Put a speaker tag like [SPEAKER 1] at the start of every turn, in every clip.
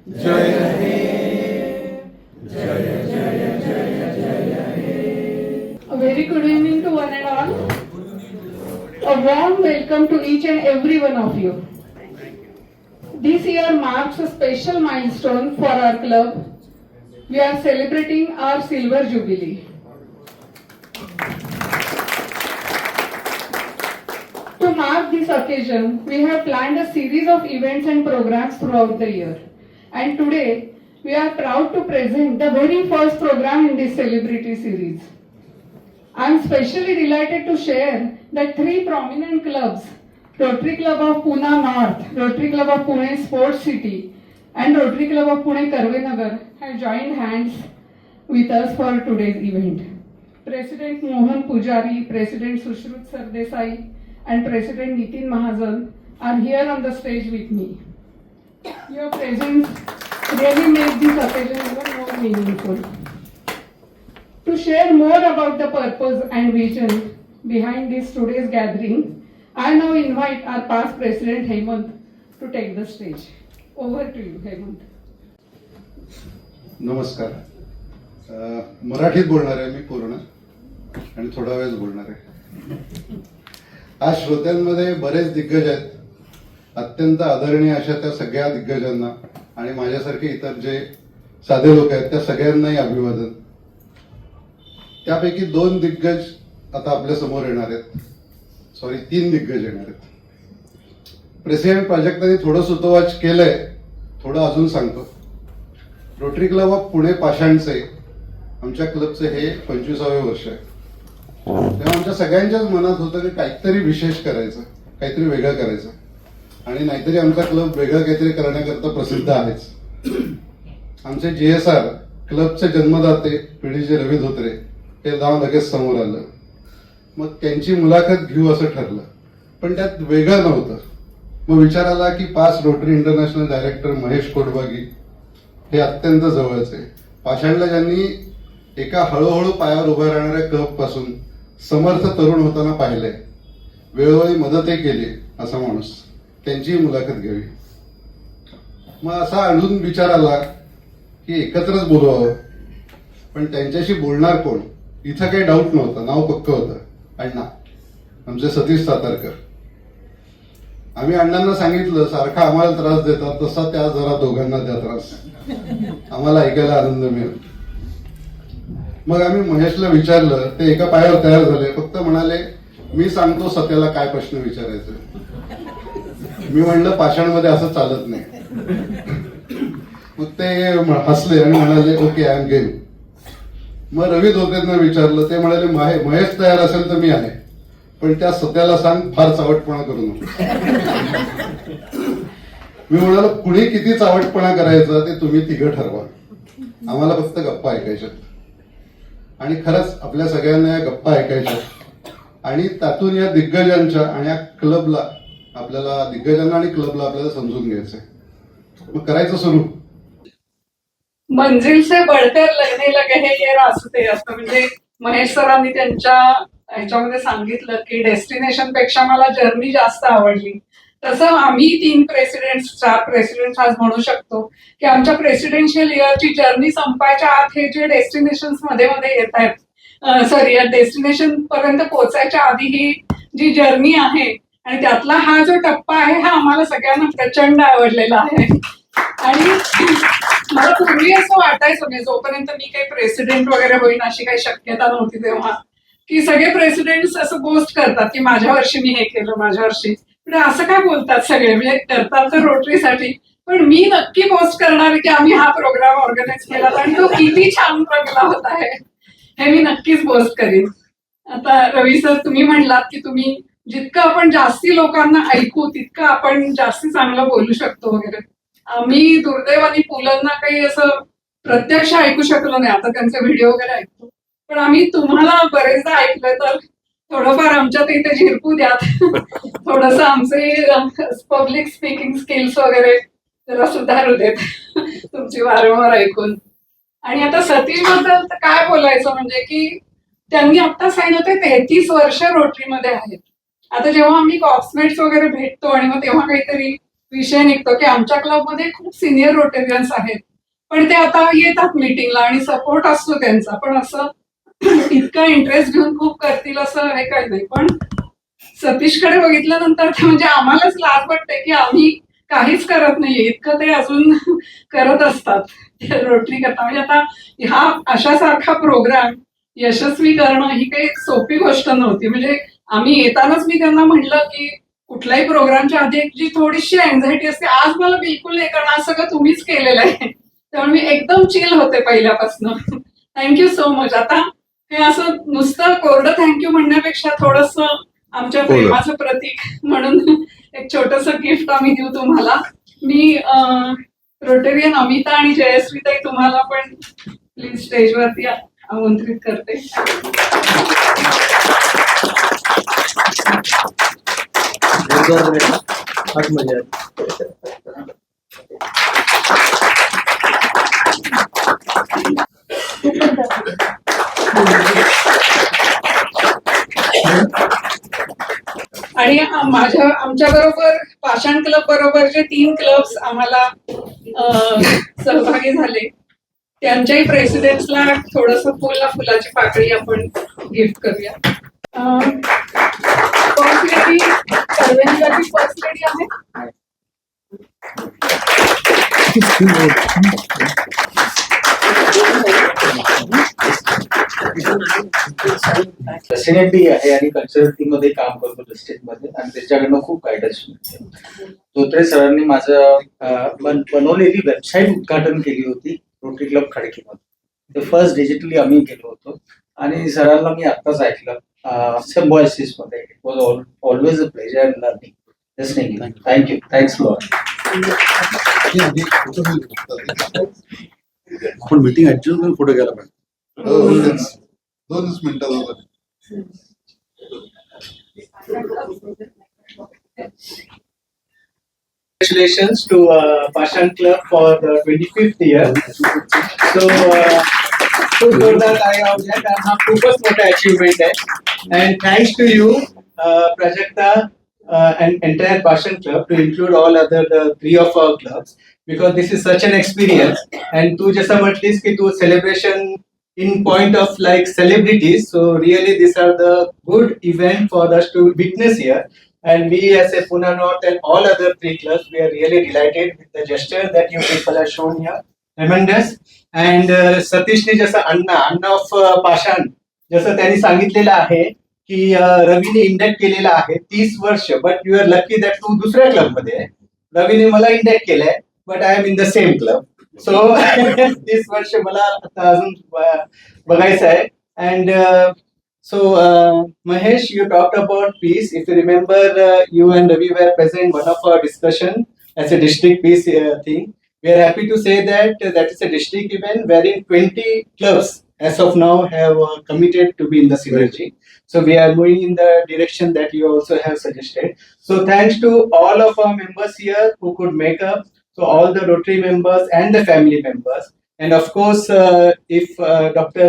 [SPEAKER 1] जय हे, जय जय जय जय हे.
[SPEAKER 2] A very good evening to one and all. A warm welcome to each and every one of you. This year marks a special milestone for our club. We are celebrating our silver jubilee. To mark this occasion, we have planned a series of events and programs throughout the year. And today, we are proud to present the very first program in this celebrity series. I am specially delighted to share that three prominent clubs, Rotary Club of Pune North, Rotary Club of Pune Sports City, and Rotary Club of Pune Karvenagar have joined hands with us for today's event. President Mohan Pujari, President Sushrut Sardesai, and President Nitin Mahajan are here on the stage with me. Your presence really makes this occasion even more meaningful. To share more about the purpose and vision behind this today's gathering, I now invite our past President Hemant to take the stage. Over to you, Hemant.
[SPEAKER 3] नमस्कार. मराठीत बोलणार आहे मी पूर्ण आणि थोडा वेळ बोलणार आहे. आज श्रोत्यांमध्ये बरेच दिग्गज आहेत. अत्यंत आदरणीय अशा त्या सगळ्या दिग्गजांना आणि माझ्यासारखे इतर जे साधे लोक आहेत त्या सगळ्यांनाही अभिवादन. त्यापैकी दोन दिग्गज आता आपल्या समोर येणार आहेत. सॉरी, तीन दिग्गज येणार आहेत. प्रेसिडेंट प्राजक्तांनी थोडं सुतोवाच केलंय, थोडं अजून सांगतो. रोटरी क्लब ऑफ पुणे पाषाणचे आमच्या क्लबचे हे 25वे वर्ष आहे. तेव्हा आमच्या सगळ्यांच्याच मनात होतं की काहीतरी विशेष करायचं, काहीतरी वेगळं करायचं. आणि नाहीतरी आमचा क्लब वेगळं काहीतरी करण्याकरता प्रसिद्ध आहेच. आमचे जीएसआर क्लबचे जन्मदाते पिढीचे रवी धोत्रे हे नाव लगेच समोर आलं. मग त्यांची मुलाखत घेऊ असं ठरलं, पण त्यात वेगळं नव्हतं. मग विचार आला की पाच रोटरी इंटरनॅशनल डायरेक्टर महेश कोडबागी हे अत्यंत जवळचे. पाषाणला ज्यांनी एका हळूहळू पायावर उभ्या राहणाऱ्या क्लब पासून समर्थ तरुण होताना पाहिलंय, वेळोवेळी मदतही केली असा माणूस, त्यांचीही मुलाखत घ्यावी. मग असा अजून विचार आला की एकत्रच बोलवावं, पण त्यांच्याशी बोलणार कोण इथं काही डाऊट नव्हता. नाव पक्क होतं, अण्णा, आमचे सतीश सातारकर. आम्ही अण्णांना सांगितलं सारखा आम्हाला त्रास देतात तसा त्या जरा दोघांना द्या त्रास, आम्हाला ऐकायला आनंद मिळेल. मग आम्ही महेशला विचारलं, ते एका पायावर तयार झाले. फक्त म्हणाले मी सांगतो सत्याला काय प्रश्न विचारायचे. मी म्हणलं पाषाणमध्ये असं चालत नाही. मग ते हसले आणि म्हणाले ओके, आय एम गेम. मग रवी धोत्रेंना विचारलं, ते म्हणाले महेश तयार असेल तर मी आहे, पण त्या सत्याला सांग फार चावटपणा करू नको. मी म्हणालो कुणी किती चावटपणा करायचा ते तुम्ही तिघं ठरवा, आम्हाला फक्त गप्पा ऐकायच्या. आणि खरंच आपल्या सगळ्यांना या गप्पा ऐकायच्या आणि त्यातून या दिग्गजांच्या आणि या क्लबला आपल्याला दिग्गजांना आणि क्लबला आपल्याला समजून घ्यायचंय. मग करायचं सुरू.
[SPEAKER 2] मंजिल से बढ़कर लगने लगे हैं ये रास्ते, असं म्हणजे महेश सरांनी त्यांच्या ह्याच्यामध्ये सांगितलं की डेस्टिनेशन पेक्षा मला जर्नी जास्त आवडली. तसं आम्ही 3 प्रेसिडेंट्स 4 प्रेसिडेंट्स आज म्हणू शकतो की आमच्या प्रेसिडेन्शियल इयरची जर्नी संपायच्या आत हे जे डेस्टिनेशन मध्ये येत आहेत, सॉरी, या डेस्टिनेशन पर्यंत पोहोचायच्या आधी ही जी जर्नी आहे आणि त्यातला हा जो टप्पा आहे हा आम्हाला सगळ्यांना प्रचंड आवडलेला आहे. आणि मला पूर्वी असं वाटायचं नाही, जोपर्यंत मी काही प्रेसिडेंट वगैरे होईन अशी काही शक्यता नव्हती तेव्हा, की सगळे प्रेसिडेंट्स असं बोस्ट करतात की माझ्या वर्षी मी हे केलं, माझ्या वर्षी. म्हणजे असं काय बोलतात सगळे, म्हणजे करतात तर रोटरीसाठी, पण मी नक्की बोस्ट करणार की आम्ही हा प्रोग्राम ऑर्गनाईज केला आणि तो किती छान रंगला होता हे मी नक्कीच बोस्ट करीन. आता रवी सर, तुम्ही म्हणलात की तुम्ही जितकं आपण जास्ती लोकांना ऐकू तितकं आपण जास्ती चांगलं बोलू शकतो वगैरे. आम्ही दुर्दैवाने पुलंना काही असं प्रत्यक्ष ऐकू शकलो नाही, आता त्यांचे व्हिडिओ वगैरे ऐकतो, पण आम्ही तुम्हाला बरेचदा ऐकलं, तर थोडंफार आमच्यात इथे झिरपू द्यात. थोडस आमचे पब्लिक स्पीकिंग स्किल्स वगैरे जरा सुधारू देत तुमची वारंवार ऐकून. आणि आता सतीश बद्दल तर काय बोलायचं, म्हणजे की त्यांनी आता सांगितलं ते 33 वर्ष रोटरीमध्ये आहेत. आता जेव्हा आम्ही कॉप्समेट्स वगैरे भेटतो आणि मग तेव्हा काहीतरी विषय निघतो की आमच्या क्लबमध्ये खूप सिनियर रोटेरियन्स आहेत, पण ते आता येतात मीटिंगला आणि सपोर्ट असतो त्यांचा, पण असं इतका इंटरेस्ट घेऊन खूप करतील असं हे काही नाही. पण सतीशकडे बघितल्यानंतर ते म्हणजे आम्हालाच लाज वाटते की आम्ही काहीच करत नाहीये, इतकं ते अजून करत असतात रोटरी करता. म्हणजे आता हा अशासारखा प्रोग्राम यशस्वी करणं ही काही सोपी गोष्ट नव्हती. म्हणजे आम्ही येतानाच मी त्यांना म्हणलं की कुठल्याही प्रोग्रामच्या आधी एक जी थोडीशी अँझायटी असते, आज मला बिलकुल नाही, कारण आज सगळं तुम्हीच केलेलं आहे. त्यामुळे मी एकदम चिल होते पहिल्यापासून. Thank you so much. आता हे असं नुसतं कोरडं थँक्यू म्हणण्यापेक्षा थोडस आमच्या प्रेमाचं प्रतीक म्हणून एक छोटस गिफ्ट आम्ही देऊ तुम्हाला. मी रोटेरियन अमिता आणि जयश्रीताई तुम्हाला पण प्लीज स्टेजवरती आमंत्रित करते. आणि आमच्या बरोबर पाषाण क्लब बरोबर जे 3 क्लब्स आम्हाला सहभागी झाले त्यांच्याही प्रेसिडेंट्सला थोडस फुलाची पाकळी आपण गिफ्ट करूया. फर्स्ट लेडी सर्वेंची फर्स्ट लेडी आहे.
[SPEAKER 1] प्रेसिडेंटही आहे आणि कल्चरल टीम मध्ये काम करतो डिस्ट्रिक्टमध्ये आणि त्याच्याकडनं खूप गायडन्स मिळते. धोत्रे सरांनी बनवलेली वेबसाईट उद्घाटन केली होती रोटरी क्लब खडकीमध्ये. ते फर्स्ट डिजिटली आम्ही गेलो होतो आणि सरांना मी आत्ताच ऐकलं सिम्बॉयसिस मध्ये. It was always a pleasure learning listening. Thank you. Thanks lot.
[SPEAKER 4] आपण मीटिंग ऍडजस्ट करून फोटो घ्यायला पाहिजे.
[SPEAKER 3] 2 मिनिटात.
[SPEAKER 5] Congratulations to Pashan Club for the 25th year. So, खूप जोरदार ताळ्या होत्या कारण हा खूपच मोठा अचीवमेंट आहे. And thanks to you, Prajakta and entire Pashan Club to include all other 3 of our clubs because this is such an experience. And तू जसं म्हटलीस की तू celebration in point of like celebrities, so really these are the good event for us to witness here. And we as a Pune North and all other 3 clubs, we are really delighted with the gesture that you people have shown here. Tremendous. And Satishni जसं अण्णा of पाषाण जसं त्यांनी सांगितलेलं आहे की रवीने induct केलेलं आहे 30 वर्ष. But you are lucky that तू दुसऱ्या क्लब मध्ये आहे. रवीने मला इंडक्ट केलंय but I am in the same club. So 30 वर्ष मला आता अजून बघायचं आहे. And so Mahesh, you talked about peace. If you remember, you and Ravi were present one of our discussion as a district peace thing. We are happy to say that that is a district event wherein 20 clubs as of now have committed to be in the synergy. So we are moving in the direction that you also have suggested. So thanks to all of our members here who could make up. So all the Rotary members and the family members. And of course, if Dr.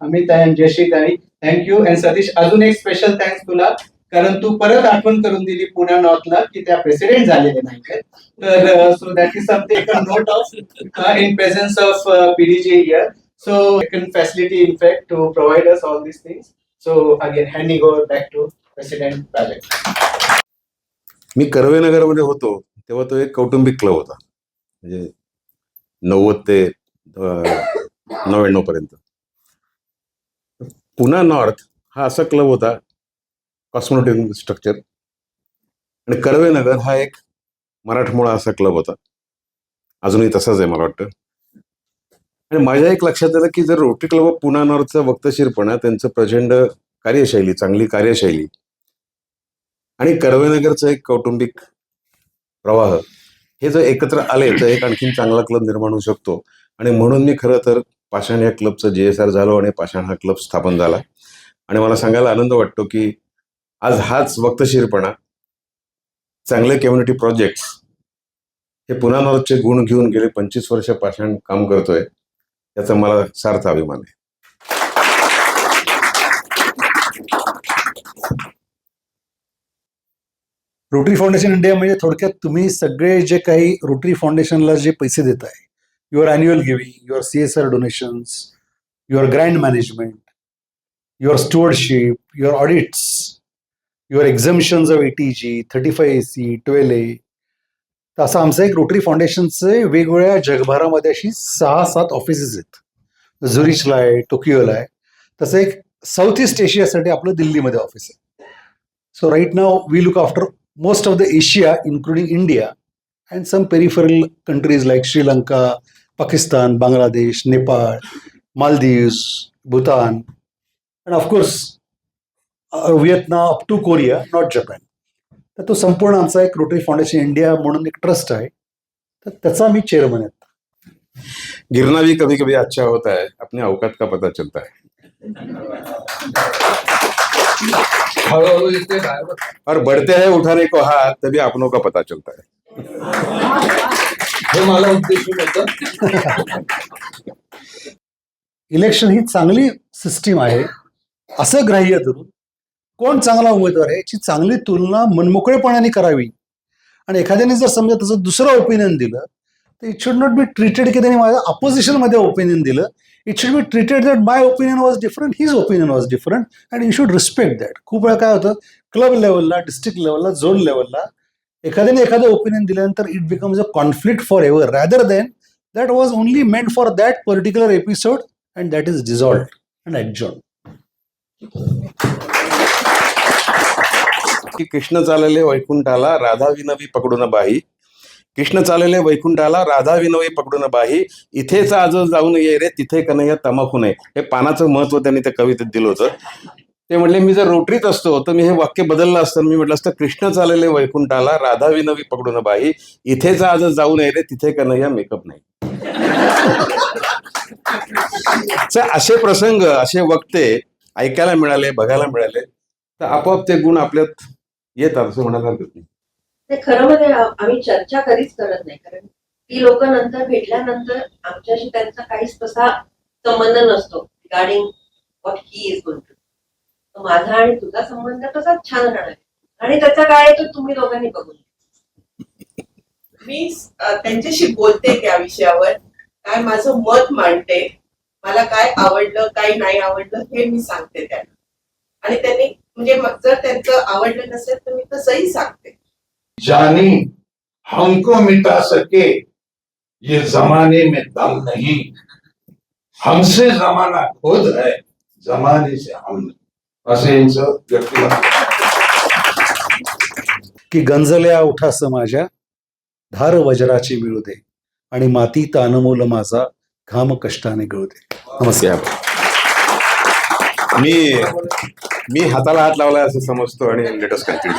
[SPEAKER 5] Amita and Jayashree, thank you. And Satish, अजून एक special thanks तुला कारण तू परत आठवण करून दिली पुणे नॉर्थला की त्या प्रेसिडेंट झालेले नाहीत. तर so that is something note of in presence of PDJ here. So second facility in fact to provide us all this things. So again handing over back to president Prajakt.
[SPEAKER 4] मी कर्वेनगरमध्ये होतो तेव्हा तो एक कौटुंबिक क्लब होता, म्हणजे 90 ते 99 पर्यंत. पुणे नॉर्थ हा असा क्लब होता कॉस्मोटिक स्ट्रक्चर आणि कर्वेनगर हा एक मराठमोळा असा क्लब होता. अजूनही तसाच आहे मला वाटतं. आणि माझ्या एक लक्षात आलं की जर रोटरी क्लब ऑफ पुणे नॉर्थचा वक्तशीरपणा, त्यांचं प्रचंड कार्यशैली, चांगली कार्यशैली आणि कर्वेनगरचं एक कौटुंबिक प्रवाह हे जर एकत्र आले तर एक आणखीन चांगला क्लब निर्माण होऊ शकतो. आणि म्हणून मी खरं तर पाषाण या क्लबचं JSR झालो आणि पाषाण हा क्लब स्थापन झाला. आणि मला सांगायला आनंद वाटतो की आज हाच वक्तशीरपणा, चांगले कम्युनिटी प्रोजेक्ट्स हे पुणे नॉर्थचे गुण घेऊन गेले 25 वर्ष पाषाण काम करतोय, याचा मला सार्थ अभिमान आहे.
[SPEAKER 6] रोटरी फाउंडेशन इंडिया म्हणजे थोडक्यात तुम्ही सगळे जे काही रोटरी फाउंडेशनला जे पैसे देत आहे, your annual giving, your CSR donations, your grant management, your stewardship, your audits, your exemptions of ATG, 35AC, 12A, तर असं आमचं एक रोटरी फाउंडेशनचे वेगवेगळ्या जगभरामध्ये अशी 6-7 ऑफिसेस आहेत. झुरिचला आहे, टोकियोला आहे. तसं एक साऊथ ईस्ट एशियासाठी आपलं दिल्लीमध्ये ऑफिस आहे. So right now we look after most of the Asia, including India, and some peripheral countries like Sri Lanka, Pakistan, Bangladesh, Nepal, Maldives, Bhutan, and of course, Vietnam up to Korea, not Japan. तर तो संपूर्ण आमचा एक rotary foundation India म्हणून एक trust आहे, तर त्याचा मी चेअरमन आहे.
[SPEAKER 4] गिरना भी कभी कभी अच्छा होता है, अपने औकात का पता चलता है. और बढ़ते हैं उठाने को हाथ, तभी अपनों का पता चलता है.
[SPEAKER 7] हे मला उद्देशून होतं.
[SPEAKER 6] इलेक्शन ही चांगली सिस्टीम आहे असं ग्राह्य धरून कोण चांगला उमेदवार आहे याची चांगली तुलना मनमोकळेपणाने करावी. आणि एखाद्याने जर समजा त्याचं दुसरं ओपिनियन दिलं तर it should not be treated की त्यांनी माझ्या अपोजिशनमध्ये ओपिनियन दिलं. It should be treated that my opinion was different, his opinion was different, and you should respect that. खूप वेळा काय होतं, क्लब लेवलला, डिस्ट्रिक्ट लेवलला, झोन लेवलला एखाद्याने एखादं ओपिनियन दिल्यानंतर it becomes a conflict forever, rather than that was only meant for that particular episode and that is dissolved and adjourn.
[SPEAKER 4] की कृष्ण चालले वैकुंठाला, राधा विनवी पकडून बाही. कृष्ण चालले वैकुंठाला, राधा विनवी पकडून बाही. इथेच आज जाऊन ये रे, तिथे कन्हैया तमाखू नये. हे पानाचं महत्व त्यांनी त्या कवितेत दिलं होतं. ते म्हणले मी जर रोटरीत असतो तर मी हे वाक्य बदललं असतं. मी म्हटलं असतं कृष्ण चालले वैकुंठाला, राधा विनवी पकडून बाही. इथेच आज जाऊन ये रे, तिथे कन्हैया मेकअप नाही. असे प्रसंग, असे वक्ते ऐकायला मिळाले, बघायला मिळाले, तर आपोआप ते गुण आपल्यात येतात असं म्हणायला हरकत नाही.
[SPEAKER 8] ते खरं म्हणजे आम्ही चर्चा कधीच करत नाही, कारण ती लोक नंतर भेटल्यानंतर आमच्याशी त्यांचा काहीच तसा संबंध नसतो regarding what he is going to. माझा आणि तुझा संबंध तसाच छान राहणार आणि त्याचा काय आहे तो तुम्ही दोघांनी बघून.
[SPEAKER 9] मी त्यांच्याशी बोलते त्या विषयावर, काय माझं मत मांडते, मला काय आवडलं काय नाही आवडलं हे मी सांगते त्यांना. आणि त्यांनी म्हणजे जर त्यांचं आवडलं नसेल तर मी तसंही सांगते.
[SPEAKER 7] जानी हमको मिटा सके ये जमाने में दम नहीं, हमसे जमाना खुद है, जमाने से हम. असं यांचं व्यक्तिमत्व.
[SPEAKER 6] की गंजल्या उठास माझ्या, धार वज्राची मिळू दे, आणि मातीत अनमोल माझा घाम कष्टाने गळू दे.
[SPEAKER 4] नमस्कार. मी हाताला हात लावलाय असं समजतो आणि लेटेस्ट कंटिन्यू.